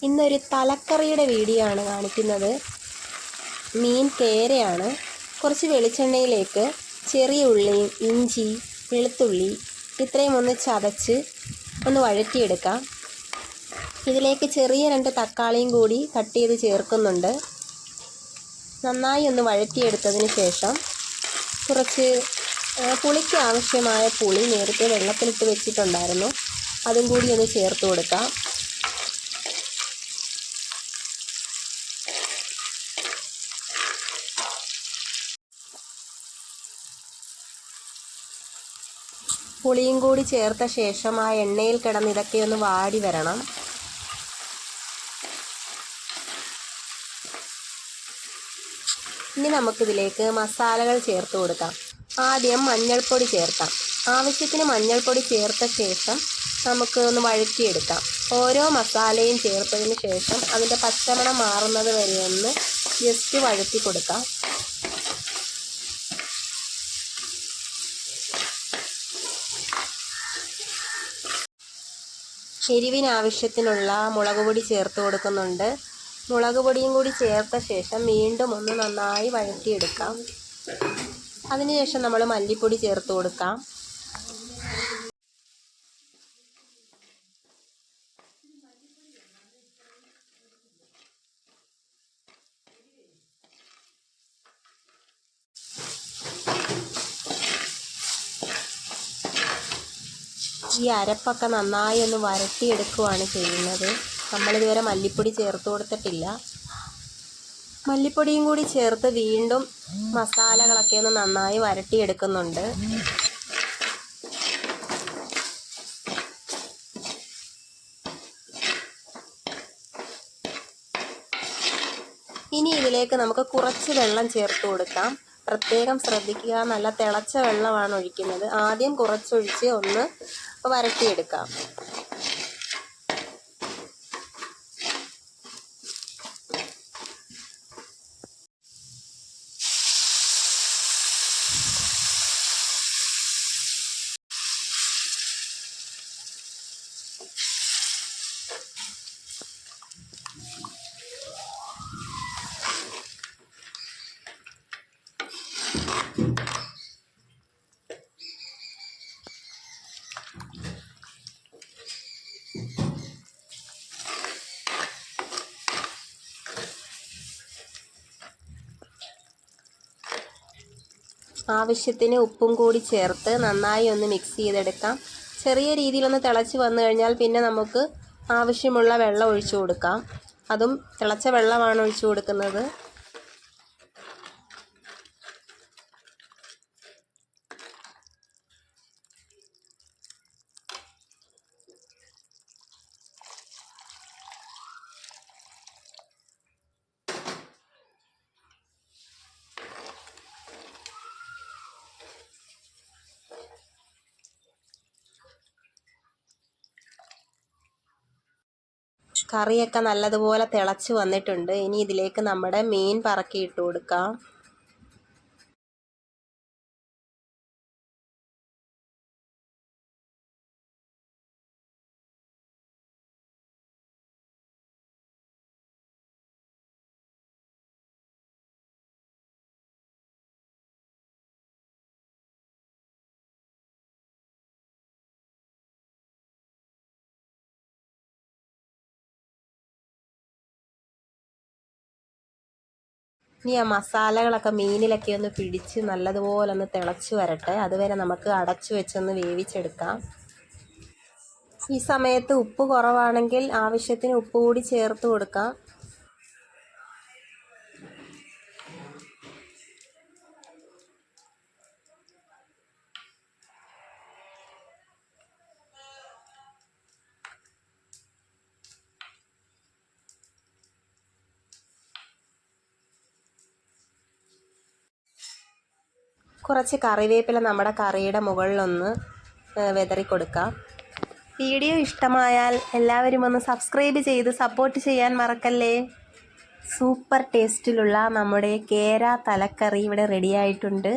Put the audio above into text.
ഇന്നൊരു തലക്കറിയുടെ വീഡിയോ ആണ് കാണിക്കുന്നത്. മീൻ കേരയാണ്. കുറച്ച് വെളിച്ചെണ്ണയിലേക്ക് ചെറിയ ഉള്ളി, ഇഞ്ചി, വെളുത്തുള്ളി ഇത്രയും ഒന്ന് ചതച്ച് ഒന്ന് വഴറ്റിയെടുക്കാം. ഇതിലേക്ക് ചെറിയ 2 തക്കാളിയും കൂടി കട്ട് ചെയ്ത് ചേർക്കുന്നുണ്ട്. നന്നായി ഒന്ന് വഴറ്റിയെടുത്തതിന് ശേഷം കുറച്ച് പുളിക്ക് ആവശ്യമായ പുളി നേരത്തെ വെള്ളത്തിലിട്ട് വെച്ചിട്ടുണ്ടായിരുന്നു, അതും കൂടി ഒന്ന് ചേർത്ത് കൊടുക്കാം. പുളിയും കൂടി ചേർത്ത ശേഷം ആ എണ്ണയിൽ കിടന്ന് ഇതൊക്കെ ഒന്ന് വാടി വരണം. ഇനി നമുക്കിതിലേക്ക് മസാലകൾ ചേർത്ത് കൊടുക്കാം. ആദ്യം മഞ്ഞൾപ്പൊടി ചേർക്കാം. ആവശ്യത്തിന് മഞ്ഞൾപ്പൊടി ചേർത്ത ശേഷം നമുക്ക് ഒന്ന് വഴറ്റിയെടുക്കാം. ഓരോ മസാലയും ചേർത്തതിന് ശേഷം അതിൻ്റെ പച്ചമണം മാറുന്നത് വരെ ഒന്ന് ജസ്റ്റ് വഴറ്റി കൊടുക്കാം. എരിവിനാവശ്യത്തിനുള്ള മുളക് പൊടി ചേർത്ത് കൊടുക്കുന്നുണ്ട്. മുളക് പൊടിയും കൂടി ചേർത്ത ശേഷം വീണ്ടും ഒന്ന് നന്നായി വഴറ്റിയെടുക്കാം. അതിനുശേഷം നമ്മൾ മല്ലിപ്പൊടി ചേർത്ത് കൊടുക്കാം. ഈ അരപ്പൊക്കെ നന്നായി ഒന്ന് വരട്ടിയെടുക്കുകയാണ് ചെയ്യുന്നത്. നമ്മളിതുവരെ മല്ലിപ്പൊടി ചേർത്ത് കൊടുത്തിട്ടില്ല. മല്ലിപ്പൊടിയും കൂടി ചേർത്ത് വീണ്ടും മസാലകളൊക്കെ ഒന്ന് നന്നായി വരട്ടിയെടുക്കുന്നുണ്ട്. ഇനി ഇതിലേക്ക് നമുക്ക് കുറച്ച് വെള്ളം ചേർത്ത് കൊടുക്കാം. പ്രത്യേകം ശ്രദ്ധിക്കുക, നല്ല തിളച്ച വെള്ളമാണ് ഒഴിക്കുന്നത്. ആദ്യം കുറച്ചൊഴിച്ച് ഒന്ന് വരട്ടിയെടുക്കാം. ആവശ്യത്തിന് ഉപ്പും കൂടി ചേർത്ത് നന്നായി ഒന്ന് മിക്സ് ചെയ്തെടുക്കാം. ചെറിയ രീതിയിലൊന്ന് തിളച്ച് വന്നു കഴിഞ്ഞാൽ പിന്നെ നമുക്ക് ആവശ്യമുള്ള വെള്ളം ഒഴിച്ചു കൊടുക്കാം. അതും തിളച്ച വെള്ളമാണ് ഒഴിച്ചു കൊടുക്കുന്നത്. കറിയൊക്കെ നല്ലതുപോലെ തിളച്ച് വന്നിട്ടുണ്ട്. ഇനി ഇതിലേക്ക് നമ്മുടെ മീൻ പറക്കിയിട്ട് കൊടുക്കാം. ഇനി ആ മസാലകളൊക്കെ മീനിലൊക്കെ ഒന്ന് പിടിച്ച് നല്ലതുപോലെ ഒന്ന് തിളച്ച് വരട്ടെ. അതുവരെ നമുക്ക് അടച്ചു വെച്ചൊന്ന് വേവിച്ചെടുക്കാം. ഈ സമയത്ത് ഉപ്പ് കുറവാണെങ്കിൽ ആവശ്യത്തിന് ഉപ്പ് കൂടി ചേർത്ത് കൊടുക്കാം. കുറച്ച് കറിവേപ്പില നമ്മുടെ കറിയുടെ മുകളിലൊന്ന് വിതറി കൊടുക്കാം. വീഡിയോ ഇഷ്ടമായാൽ എല്ലാവരും ഒന്ന് സബ്സ്ക്രൈബ് ചെയ്ത് സപ്പോർട്ട് ചെയ്യാൻ മറക്കല്ലേ. സൂപ്പർ ടേസ്റ്റിലുള്ള നമ്മുടെ കേര തലക്കറി ഇവിടെ റെഡി ആയിട്ടുണ്ട്.